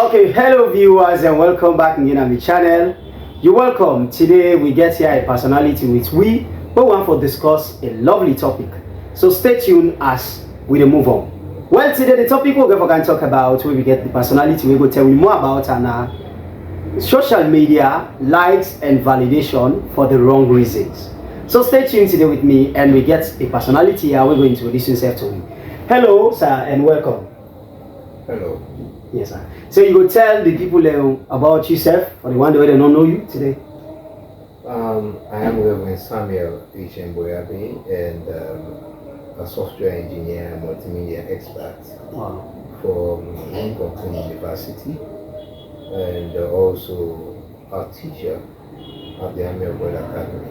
Okay, hello viewers and welcome back again on the channel. You're welcome. Today we get here a personality which we want to discuss a lovely topic. So stay tuned as we move on. Well, today the topic we're going to talk about, where we get the personality, we will tell you more about and social media likes and validation for the wrong reasons. So stay tuned today with me and we get a personality here. We're going to introduce yourself to me. Hello, sir, and welcome. Hello. Yes, sir. So you will tell the people about yourself, for the one that they don't know you today. I am Reverend Samuel H. Mboyabi, and a software engineer and multimedia expert from Lincoln University, and also a teacher at the Army of God Academy.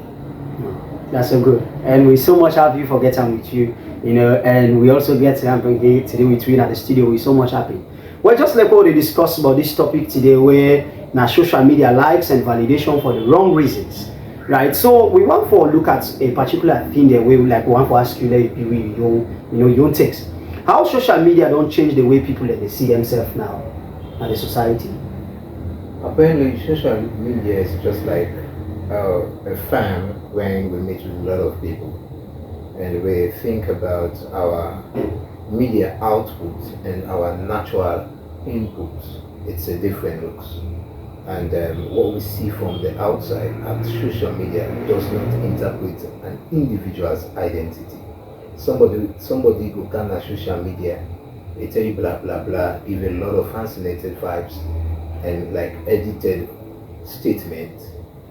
That's so good, and we so much happy for getting with you, and we also get to here today with you at the studio. We're so much happy. Well, just like what we discussed about this topic today, where now social media likes and validation for the wrong reasons, right? So we want to look at a particular thing that we want to ask you, your takes. How social media don't change the way people they see themselves now and the society? Apparently, social media is just like a farm when we meet with a lot of people, and we think about our media output and our natural inputs. It's a different looks, and what we see from the outside at social media does not interpret an individual's identity. Somebody who can at social media, they tell you blah blah blah, give a lot of fascinated vibes and like edited statements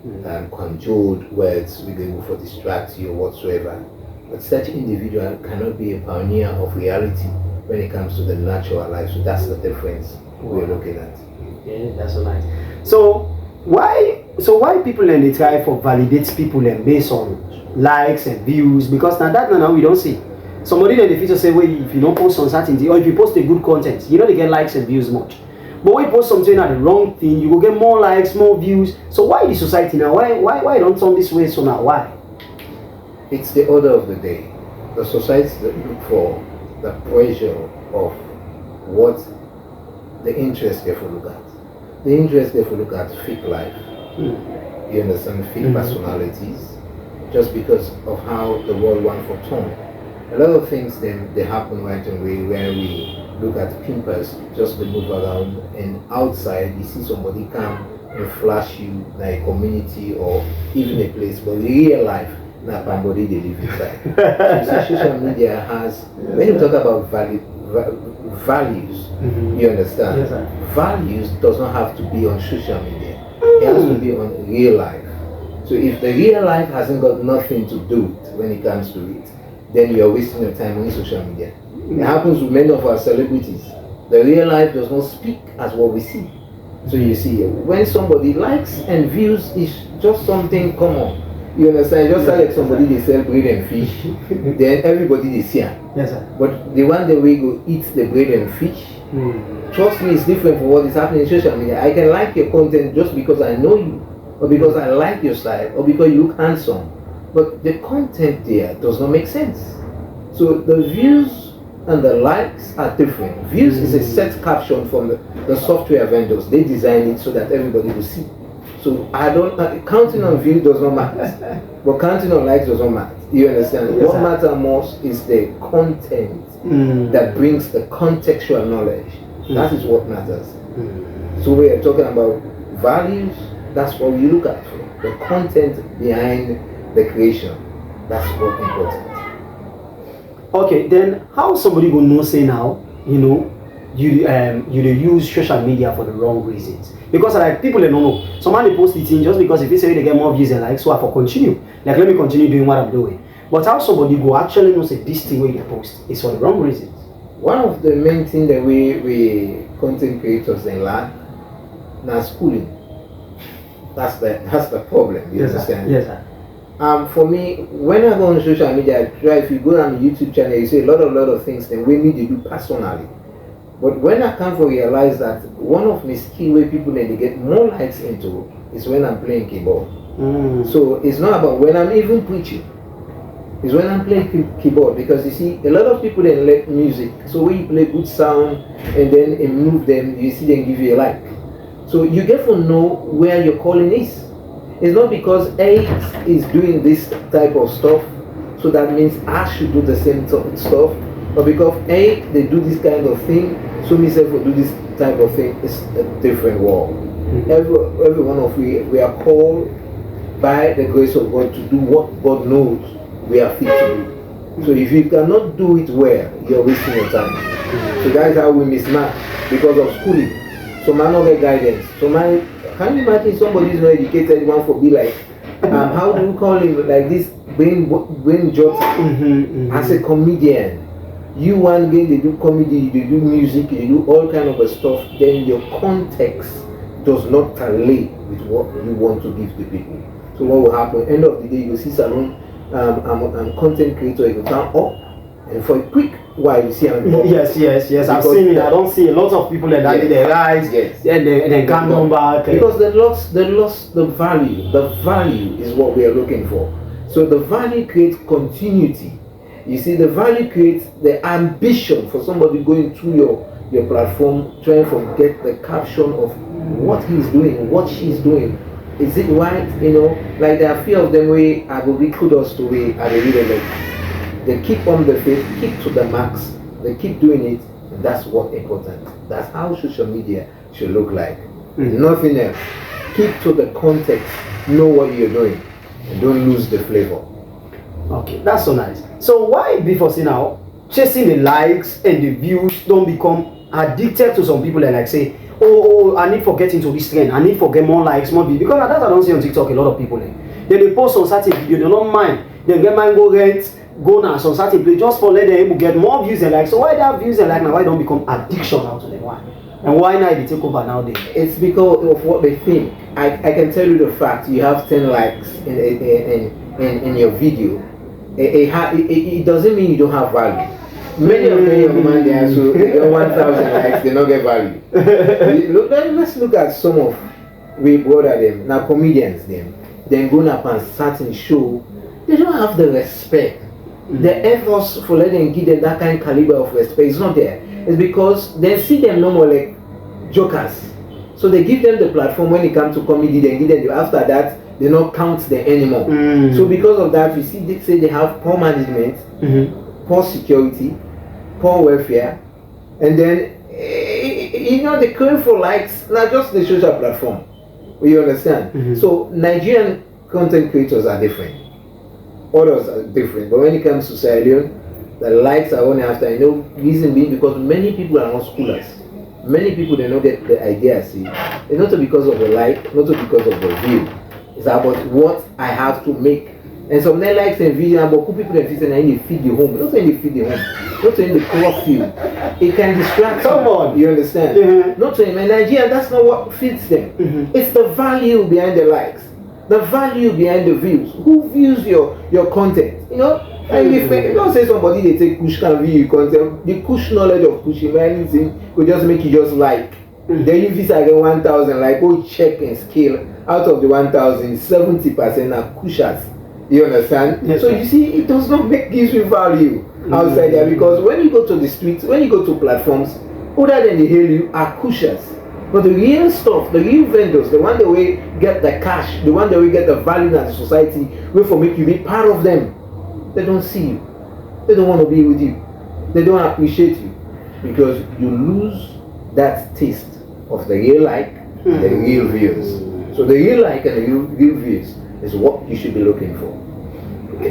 and conjured words with able to distract you or whatsoever. But such individual cannot be a pioneer of reality when it comes to the natural life. So that's the difference we're looking at. Yeah, that's so nice. So why people they try for validate people and based on likes and views? Because now we don't see. Somebody in the future say, well, if you don't post on certain thing, or if you post a good content, they get likes and views much. But when you post something at the wrong thing, you will get more likes, more views. So why the society now? Why don't turn this way? So now why? It's the order of the day. The society that look for the pressure of what the interest they look at. The interest they look at fake life. You understand? Fake personalities. Just because of how the world wants for tone. A lot of things then they happen right away where we look at pimpers just to move around, and outside you see somebody come and flash you like a community or even a place, but in real life now somebody they live inside. So social media has, when you talk about values, you understand? Yes, values does not have to be on social media. It has to be on real life. So if the real life hasn't got nothing to do with when it comes to it, then you are wasting your time on social media. It happens with many of our celebrities. The real life does not speak as what we see. So you see, when somebody likes and views is just something common. You understand? Just like somebody they sell bread and fish, then everybody they see. Yes, sir. But the one that we go eat the bread and fish, trust me, it's different from what is happening in social media. I can like your content just because I know you, or because I like your style, or because you look handsome. But the content there does not make sense. So the views and the likes are different. Views is a set caption from the software vendors. They design it so that everybody will see. So counting on views does not matter, but counting on likes does not matter. You understand? Yes, what matters most is the content that brings the contextual knowledge. That is what matters. So we are talking about values. That's what we look at for. The content behind the creation. That's what important. Okay, then how somebody will know say now, you use social media for the wrong reasons? Because like people they don't know. Somebody post it in just because if they say they get more views and likes, so I for continue. Like let me continue doing what I'm doing. But how somebody go actually know say this thing where they post is for the wrong reasons? One of the main things that we content creators in lack now schooling. That's the problem. You understand? Yes, sir. For me, when I go on social media, if you go on the YouTube channel, you see a lot of things that we need to do personally. But when I come to realize that one of my skill where people then they get more likes into is when I'm playing keyboard. So it's not about when I'm even preaching. is when I'm playing keyboard, because you see a lot of people they like music. So when you play good sound and then move them, you see them give you a like. So you get to know where your calling is. It's not because A is doing this type of stuff, so that means I should do the same stuff, but because A they do this kind of thing, so myself will do this type of thing. It's a different world. Every one of we are called by the grace of God to do what God knows we are fit to do. So if you cannot do it well, you're wasting your time. So that is how we mismatch because of schooling. So man not get guidance. So man, can you imagine somebody who's not educated one for be like, how do you call him like this brain jot as a comedian? You one game they do comedy, they do music, they do all kind of stuff. Then your context does not tally with what you want to give to people. So what will happen? End of the day, you see someone, I'm content creator, you come up, and for a quick while you see I'm up. Yes. I've seen it. I don't see a lot of people that did their rise, and they can't come back. Because they lost the value. The value is what we are looking for. So the value creates continuity. You see, the value creates the ambition for somebody going through your platform, trying to get the caption of what he's doing, what she's doing. Is it right? You know, like there are few of them where I will be kudos to where I really like. They keep on the faith, keep to the max, they keep doing it, and that's what's important. That's how social media should look like. Nothing else. Keep to the context, know what you're doing, and don't lose the flavor. Okay, that's so nice. So why before say now chasing the likes and the views don't become addicted to some people that like say, oh, I need to get into this trend, I need to get more likes, more views. Because that's I don't see on TikTok a lot of people then they post on certain video, they don't mind, they get mind go rent, go now on certain place just for let them able get more views and likes. So why that views and like now why don't become addiction out to them? Why? And why now they take over nowadays? It's because of what they think. I can tell you the fact. You have 10 likes in your video. It doesn't mean you don't have value. Many of them man there, so they get 1,000 likes, they don't get value. Let's look at some of we brother them now comedians them. Then go up and certain show, they don't have the respect. The efforts for letting give them that kind of caliber of respect is not there. It's because they see them no more like jokers. So they give them the platform when it comes to comedy, they give them after that they don't count them anymore. So because of that, we see they say they have poor management, poor security, poor welfare, and then you know they crave for likes, not just the social platform. You understand? So Nigerian content creators are different. Others are different. But when it comes to Sierra Leone, the likes are only after. I know reason being because many people are not schoolers. Many people they don't get the idea. See, it's not because of the like, not because of the view. It's about what I have to make. And some they likes and views, but people that visit and they feed the home. Not saying they feed the home. Not saying they crop you. It can distract. Come on. You understand? Not saying in Nigeria that's not what feeds them. It's the value behind the likes. The value behind the views. Who views your content? You know? And if you don't say somebody they take push can view your content, the push knowledge of pushing anything could just make you just like. Then if it's like 1,000, like go check and scale out of the 1,000, 70% are pushers. You understand? Yes, so you see, it does not make gives you value outside there because when you go to the streets, when you go to platforms, other than they hail you are pushers. But the real stuff, the real vendors, the one that will get the cash, the one that will get the value in the society, will for make you be part of them. They don't see you. They don't want to be with you. They don't appreciate you because you lose that taste of the real like and the real views. So the real like and the real views is what you should be looking for.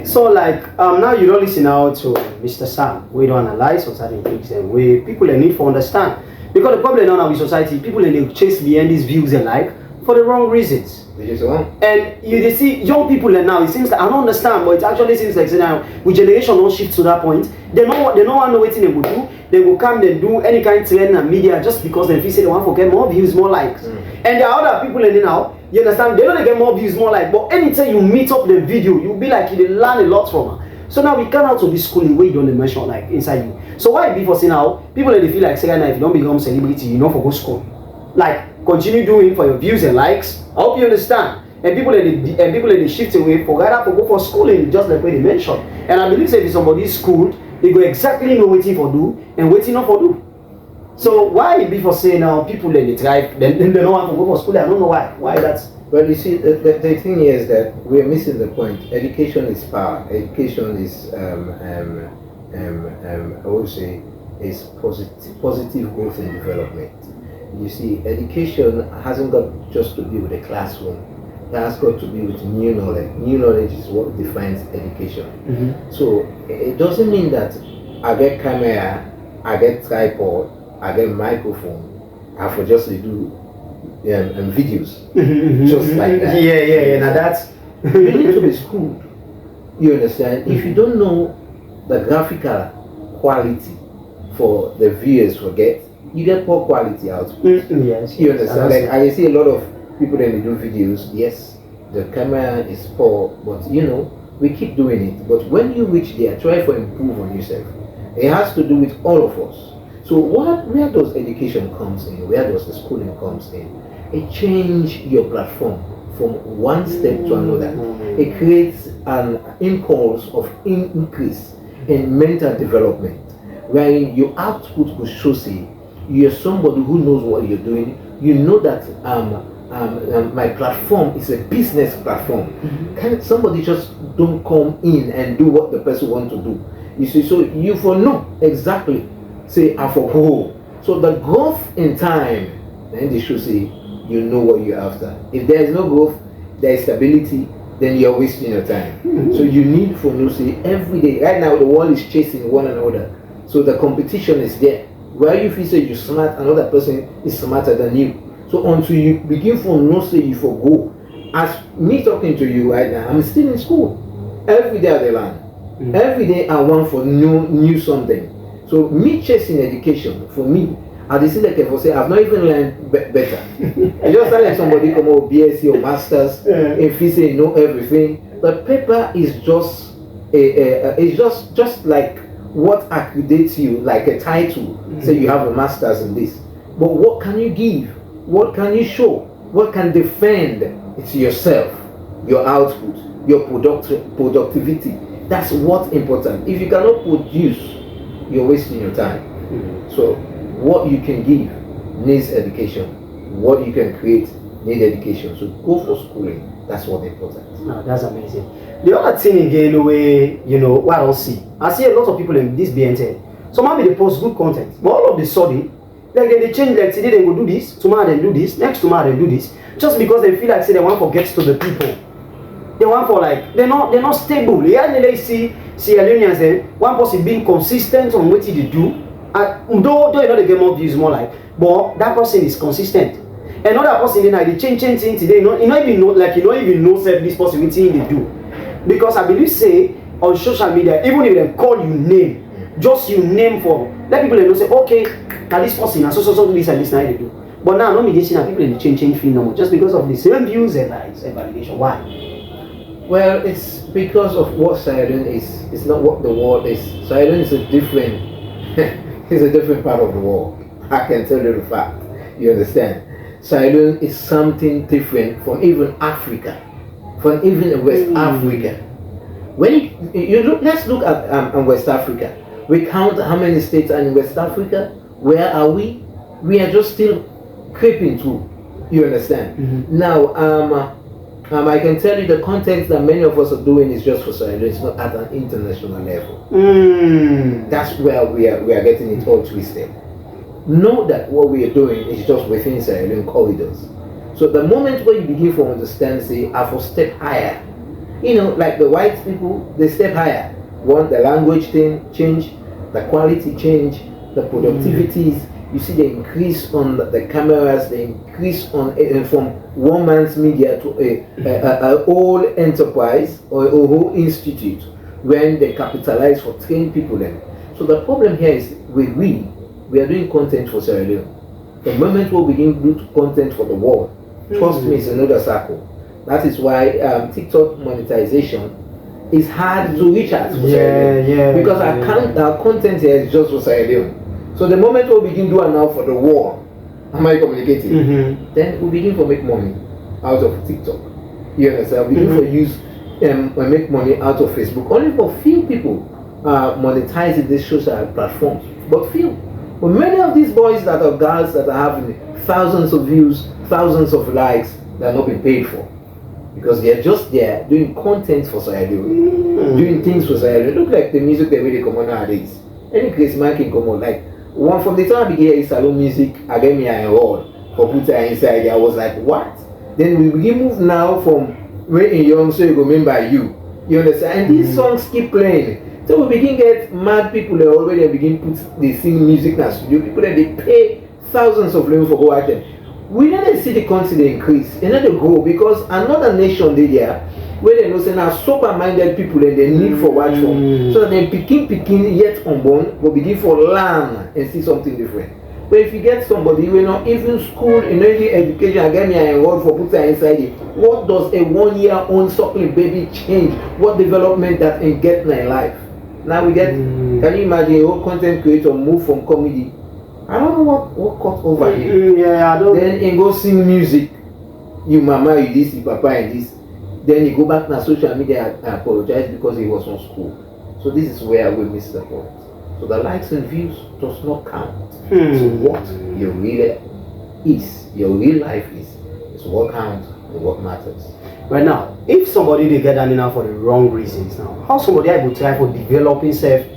So like now you don't listen out to Mr. Sam. We don't analyze on certain things and we people they need to understand. Because the problem now with society, people they chase behind these views and like for the wrong reasons. And you see young people now, it seems like I don't understand, but it actually seems like now with generation don't shift to that point. They don't want to know what they will do. They will come and do any kind of trend and media just because they feel say they want to get more views, more likes. And there are other people in now, you understand, they don't get more views, more likes, but anytime you meet up the video, you'll be like you learn a lot from her. So now we come out to this schooling where you don't mention like inside you. So why before say now people they feel like say now if you don't become celebrity, you know for go school. Like continue doing for your views and likes. I hope you understand. and people in the shift away for rather to go for schooling, just like what they mentioned. And I believe if somebody schooled, they go exactly know waiting for do and waiting not for do. So why before say now people in the tribe then they don't want to go for school? I don't know why. Why that's. Well, you see, the thing is that we're missing the point. Education is power. Education is, I would say, is positive growth and development. You see, education hasn't got just to be with a classroom. It has got to be with new knowledge. New knowledge is what defines education. Mm-hmm. So it doesn't mean that I get camera, I get tripod, I get microphone, I for just to do videos, just like that. Yeah. Now that's you need to be schooled. You understand? If you don't know the graphical quality for the viewers forget, you get poor quality output. Yes. You understand? Like I see a lot of people when they do videos. Yes, the camera is poor, but you know we keep doing it. But when you reach there, try to improve on yourself. It has to do with all of us. So where does education comes in? Where does the schooling comes in? It change your platform from one step to another. It creates an impulse of increase in mental development, where your output will show say you're somebody who knows what you're doing. You know that my platform is a business platform. Can somebody just don't come in and do what the person wants to do? You see, so you for know exactly say I for who. So the growth in time, then they should say you know what you're after. If there is no growth, there is stability, then you're wasting your time. So you need for no say every day. Right now the world is chasing one another. So the competition is there. Where you feel say you're smart, another person is smarter than you. So until you begin for no say you for go. As me talking to you right now, I'm still in school. Every day I learn. Every day I want for new something. So me chasing education for me, I just like I say I've not even learned better. I just like somebody come out BSc or masters, if he say know everything. The paper is just it's just like what accreditates you, like a title. Say you have a master's in this, but what can you give? What can you show? What can defend? It's yourself, your output, your productivity. That's what's important. If you cannot produce, you're wasting your time. So what you can give needs education. What you can create needs education. So go for schooling. That's what's important. Oh, that's amazing. The other thing again, way what I see a lot of people in this BNT. So maybe they post good content, but all of a sudden, like they change. Like today they will do this, tomorrow they do this, next tomorrow they do this, just because they feel like say they want to get to the people. They want for like they're not stable. Yeah, they see Alunians then one person being consistent on what they do. And though you know they get more views more like, but that person is consistent. Another person they change things today. You don't even know self this person what they do. Because I believe say on social media, even if they call you name, just you name for let people know say okay, now this person and so this and this now they do. But now no me see people in the change feel no more just because of the same views and likes and validation. Why? Well, it's because of what silence is. It's not what the world is. Silence is a different it's a different part of the world. I can tell you the fact. You understand? Silence is something different from even Africa, from even West Africa. When you look, let's look at West Africa. We count how many states are in West Africa. Where are we? We are just still creeping through. You understand? Now, I can tell you the content that many of us are doing is just for silence, not at an international level. That's where we are getting it all twisted. Know that what we are doing is just within silent corridors. So the moment where you begin to understand, say, I for step higher. You know, like the white people, they step higher. One, the language thing change, the quality change, the productivities. You see the increase on the cameras, the increase on from one man's media to a whole enterprise or a whole institute when they capitalize for trained people then. So the problem here is we are doing content for Sierra Leone. The moment we begin to do content for the world, trust me, it's another circle. That is why TikTok monetization is hard to reach out for Sierra Leone. Because our content here is just for Sierra Leone. So the moment we begin doing now for the war, am I communicating? Then we begin to make money out of TikTok. You understand? We begin for use and make money out of Facebook. Only for few people monetizing these social platforms, but few. But many of these boys that are girls that are having thousands of views, thousands of likes, they're not being paid for because they're just there doing content for society, doing things for society. Look like the music they really come on nowadays. Any case man can come on. Like one from the time I began salon music, I gave me a role for put her inside. I was like, what? Then we begin move now from way in young, so you go remember you. You understand? And these songs keep playing. So we begin get mad people that already begin put they sing music in the studio. People that they pay thousands of dollars for go at them. We never see the country increase, and then they grow because another nation they there where they know say now super minded people and they need for watch from. So then picking yet unborn will begin for learn and see something different. But if you get somebody who not even school in any education again you enrolled for put her inside it, what does a 1 year old suckling baby change? What development that can get in their life? Now we get can you imagine a whole content creator move from comedy? I don't know what caught over him. Yeah, I don't. Then he go sing music. You mama, you this, you papa, and this. Then he go back to social media and apologize because he was on school. So this is where we miss the point. So the likes and views does not count. So what your real is, your real life is what counts and what matters. Right now, if somebody they get down now for the wrong reasons now, how somebody able to try for developing self,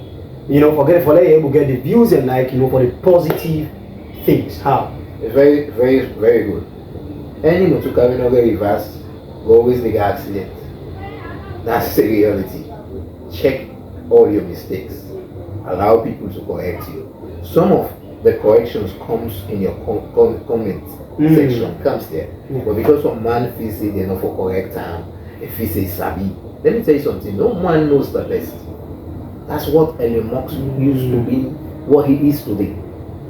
for they able to get the views and like for the positive things. How? It's very, very, very good. Any motor carry no get reverse, always the accident. That's the reality. Check all your mistakes. Allow people to correct you. Some of the corrections comes in your comment section, comes there. But because some man feels say they're not for correct time, if he say sabi, let me tell you something, no man knows the best. That's what Elon Musk used to be, what he is today.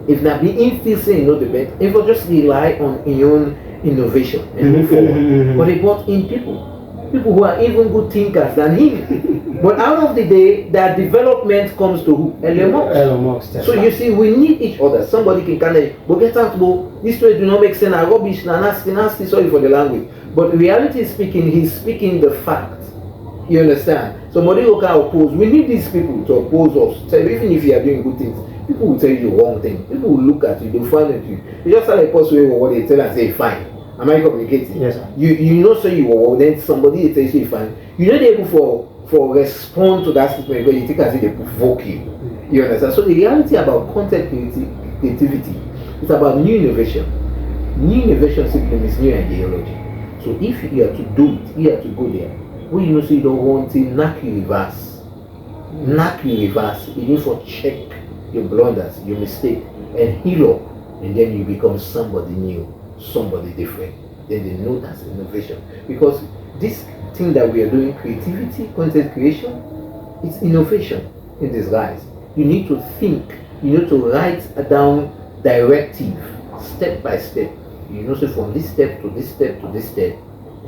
If not be him feel say know the best, if will just rely on his own innovation and move forward. But he brought in people who are even good thinkers than him. But out of the day, that development comes to who? Elon Musk. So you see, we need each other. Somebody can kind of, but get out, this way do not make sense, rubbish, nasty, sorry for the language. But reality speaking, he's speaking the fact. You understand? Somebody who can oppose. We need these people to oppose us. So even if you are doing good things, people will tell you the wrong thing. People will look at you, they'll find at you. You just like a person what they tell and say, fine. Am I communicating? Yes, sir. You know so you were then somebody tells you fine. You're not able for respond to that statement because you think as if they provoke you. You understand? So the reality about content creativity is about new innovation. New innovation simply means new ideology. So if you are to do it, you have to go there. When you know so you don't want to knock you reverse. Knock you reverse. You need to check your blunders, your mistake, and heal up. And then you become somebody new, somebody different. Then they know that's innovation. Because this thing that we are doing, creativity, content creation, it's innovation in disguise. You need to think, you need to write down directive, step by step. You know, so from this step to this step to this step,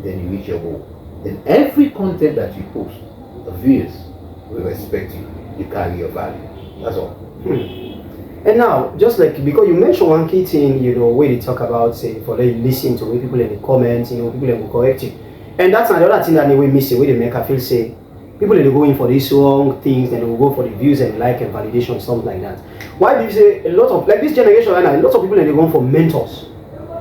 then you reach your goal. Then every content that you post, the viewers will respect you. You carry your value. That's all. And now, just like because you mentioned one key thing, where they talk about say for they listen to people in the comments, people that will correct you. And that's another thing that they will miss where they make I feel say people that go in for these wrong things, then they will go for the views and like and validation, something like that. Why do you say a lot of like this generation right now, a lot of people that they go for mentors?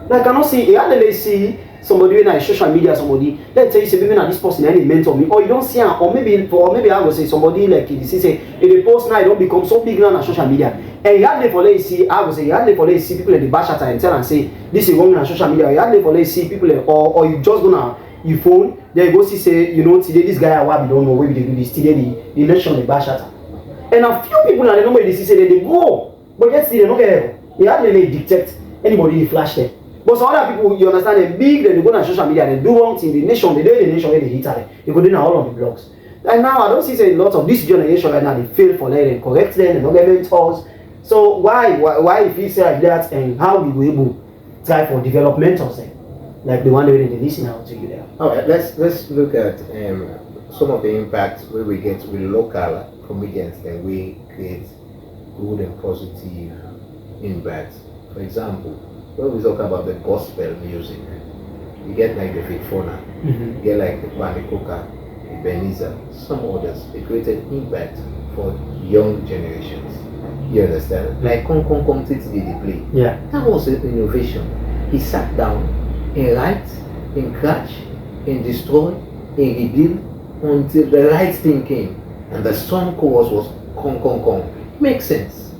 Like I cannot see they see somebody in social media, somebody let's say maybe not this person any mentor me, or you don't see her, or maybe I will say somebody like you see say if they post now, it don't become so big now on social media. And you have for see, I would say you have for see people in the bash at and tell and say this is wrong on social media. You have for see people or you just gonna your phone, then you go see say today this guy I don't know where they do this today the election the bash at. And a few people now they know where they see say they go, but yet still they don't get they have they detect anybody flash them. But some other people, you understand, they big, then they go on social media, they do wrong thing, the nation, they do the nation where they hit at it. They go down all on the blogs. And now I don't see say lots of this generation right now, they fail for them, they correct them, they don't get mentors. So why if you say like that, and how we were able to try for developmentals then? Like the one that they listen out to you there. Alright, let's look at some of the impacts where we get with local comedians and we create good and positive impacts. For example, when we talk about the gospel music, You get like the Fake Fauna, you get like the Kwame, Ebenezer, some others. They created impact for young generations. You understand? Like Come Tits did they play. Yeah. That was an innovation. He sat down and write, and crash, and destroy, and rebuild until the right thing came. And the song chorus was Come. Makes sense.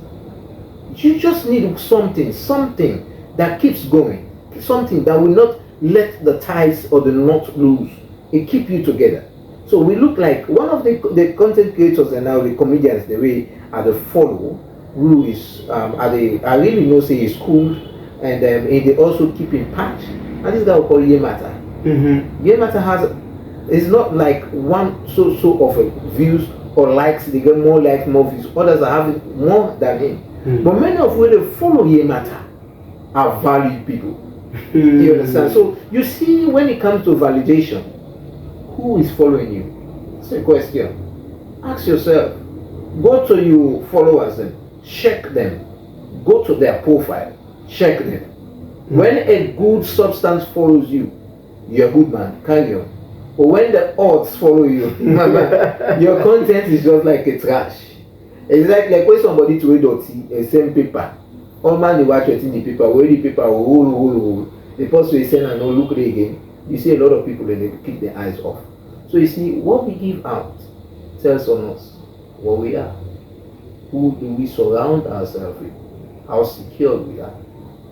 You just need something that keeps going. Something that will not let the ties or the knot loose. It keep you together. So we look like one of the content creators and now the comedians, the way are the follow, who is I really know say is cool, and they also keep in touch. And this guy we call Yemata. Yemata has, it's not like one so of views or likes. They get more likes, more views. Others are having more than him. But many of who they follow Yemata are valued people. You understand? So you see, when it comes to validation, who is following you? It's a question. Ask yourself. Go to your followers and check them. Go to their profile. Check them. When a good substance follows you, you're a good man. Carry on. But when the odds follow you, your content is just like a trash. It's like when somebody to read a same paper. All man they watch writing the paper, where the paper whole. The person is saying and no look at it again. You see a lot of people and they keep their eyes off. So you see, what we give out tells on us what we are. Who do we surround ourselves with? How secure we are.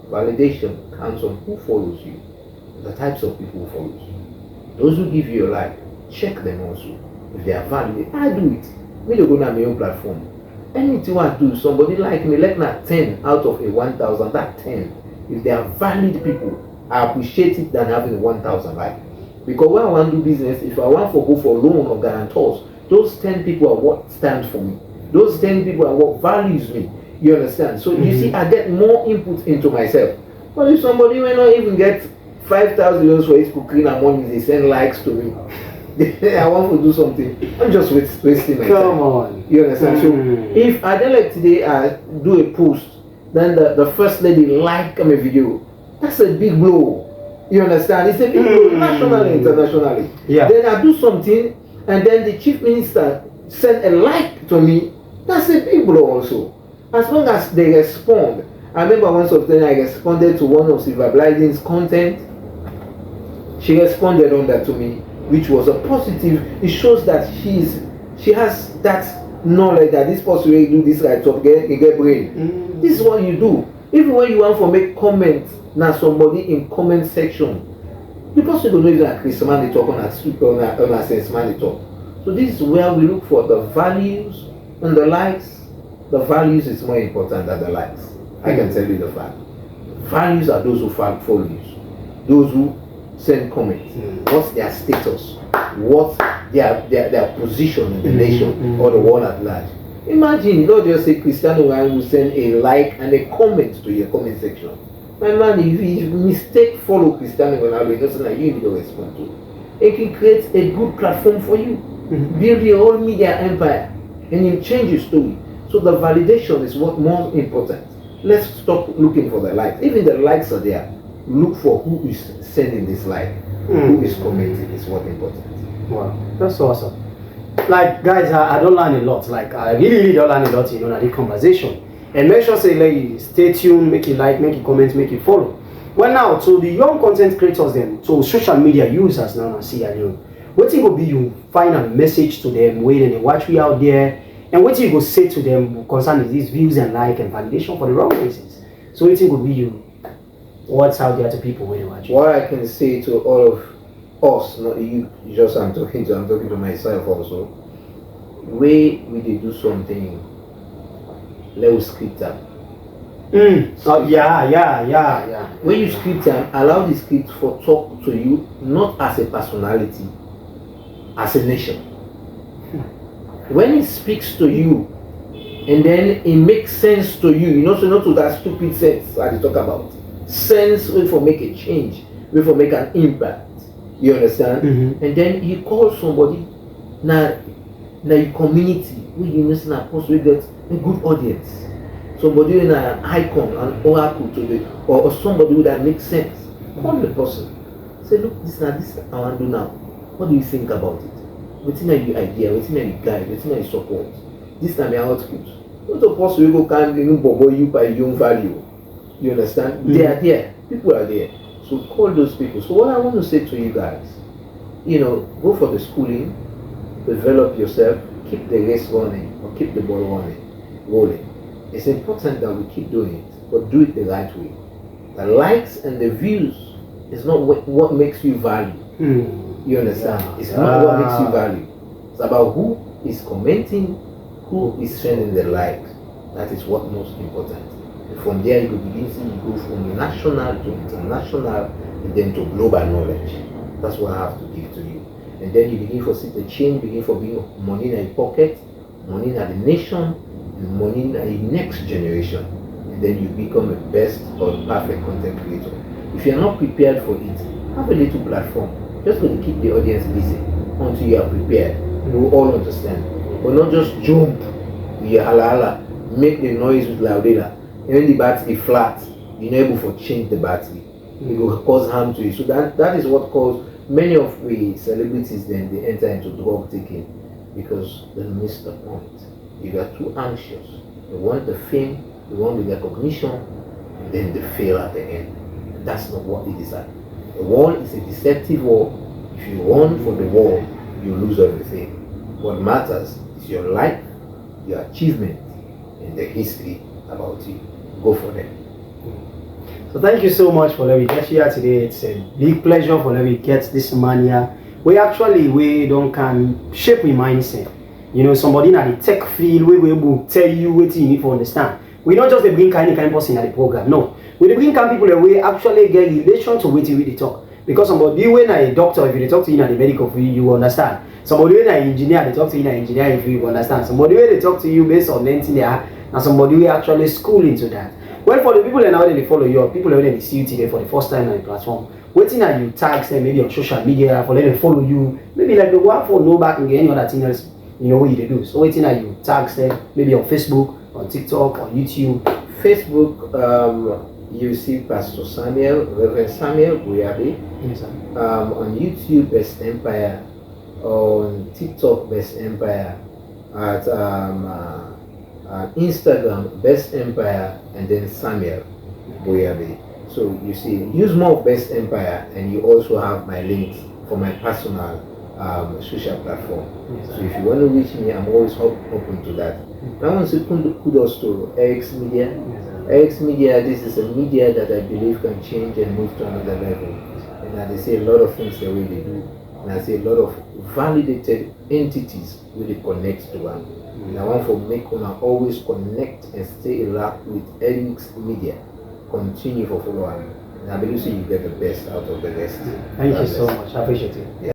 Validation comes on who follows you, the types of people who follow you. Those who give you a like, check them also. If they are valid, I do it. Me don't go on my own platform. Anything I do, somebody like me, like not 10 out of a 1,000, that 10. If they are valid people, I appreciate it than having 1,000 like. Because when I want to do business, if I want to go for loan or guarantors, those 10 people are what stands for me. Those 10 people are what values me. You understand? So you see, I get more input into myself. But if somebody may not even get 5,000 euros for his cooking and money, they send likes to me. I want to do something. I'm just wasting my time. Come on. You understand? So if I don't like today, I do a post, then the first lady like my video. That's a big blow. You understand? It's a big blow, nationally, internationally. Yeah. Then I do something, and then the chief minister send a like to me. That's a big blow also. As long as they respond. I remember once of them I responded to one of Silver Blinding's content. She responded on that to me, which was a positive. It shows that she has that knowledge that this person will do this right up, get brain. This is what you do. Even when you want to make comments, now somebody in comment section, the person don't know if that Chris man they talk on a speak on a sense man they talk. So this is where we look for the values and the likes. The values is more important than the likes. I can tell you the fact. Values are those who follow you, those who send comments. What's their status? What's their position in the nation or the world at large? Imagine, don't just say Cristiano Ronaldo will send a like and a comment to your comment section. My man, if you mistake follow Cristiano Ronaldo, it's not like you need to respond to. It can create a good platform for you. Build your own media empire and you change your story. So the validation is what more important. Let's stop looking for the likes. Even the likes are there. Look for who is sending this like, who is commenting is what important. Wow, that's awesome. Like guys, I don't learn a lot. Like I really don't learn a lot, you know, in the conversation. And make sure say like stay tuned, make it like, make it comment, make it follow. Well now to the young content creators then, to social media users now and see you. What it will be you find a message to them, waiting and watch we out there, and what you go say to them concerning these views and like and validation for the wrong reasons. So what it will be you what's out there to people when they watch you. What I can say to all of us, not you, just I'm talking to myself also. Way we did do something, let us script them. Oh yeah. When you script them, allow the script for talk to you not as a personality, as a nation. When it speaks to you, and then it makes sense to you, you know, so not to that stupid sense that you talk about. Sense will for make a change, will for make an impact. You understand? And then you call somebody now your community where you listen and post with get a good audience. Somebody in an icon, an oracle to the or somebody that makes sense. Call the person. Say, look, this I want to do now. What do you think about it? What's in your idea? What's in your guide? What's in your support? This time your output. Not supposed to go can even bobo you by your own value. You understand? They are there. People are there. So call those people. So what I want to say to you guys, go for the schooling, develop yourself, keep the race running or keep the ball rolling. It's important that we keep doing it, but do it the right way. The likes and the views is not what makes you value. You understand? Yeah. It's not what makes you value. It's about who is commenting, who is sending the likes. That is what most important. And from there you begin to go from national to international and then to global knowledge. That's what I have to give to you. And then you begin to see the change, begin for being money in your pocket, money in the nation, and money in the next generation. And then you become a best or perfect content creator. If you're not prepared for it, have a little platform. Just going to keep the audience busy until you are prepared. You will all understand. But not just jump with your hala, make the noise with loudera. And when the battery flat, you're not able to change the battery. It will cause harm to you. So that is what caused many of the celebrities then they enter into drug taking because they miss the point. You are too anxious. They want the fame, they want the recognition, and then they fail at the end. And that's not what it is. The war is a deceptive war. If you run for the war, you lose everything. What matters is your life, your achievement, and the history about you. Go for them. So thank you so much for letting me get here today. It's a big pleasure for letting me get this mania. We don't can shape my mindset. Somebody in the tech field we will tell you what you need to understand. We don't just bring kind person at the program. No. We bring kind people that we actually get relation to what we talk. Because somebody when a doctor, if you talk to you in the medical field, you understand. Somebody when an engineer, they talk to you in the engineering field, you understand. Somebody when they talk to you based on anything they are, and somebody we actually school into that. Well, for the people that now they follow you, people that they see you today for the first time on the platform, waiting at you tags them maybe on social media for them to follow you, maybe like the one for no back and get any other thing else, what you do. So waiting at you tags them maybe on Facebook, on TikTok, on YouTube. Facebook, you see Pastor Samuel, Reverend Samuel Buyabi. Yes, sir. On YouTube, Best Empire. On TikTok, Best Empire. At Instagram, Best Empire, and then Samuel Buyabi. So you see, use more of Best Empire, and you also have my links for my personal social platform. Yes, so if you want to reach me, I'm always open to that. I want to say kudos to X Media. X Media, this is a media that I believe can change and move to another level. And I say a lot of things the way they do. And I see a lot of validated entities really connect to one. And I want to make one always connect and stay locked with X Media. Continue for following. And I believe you get the best out of the rest. Thank you so much. I appreciate it. Yeah.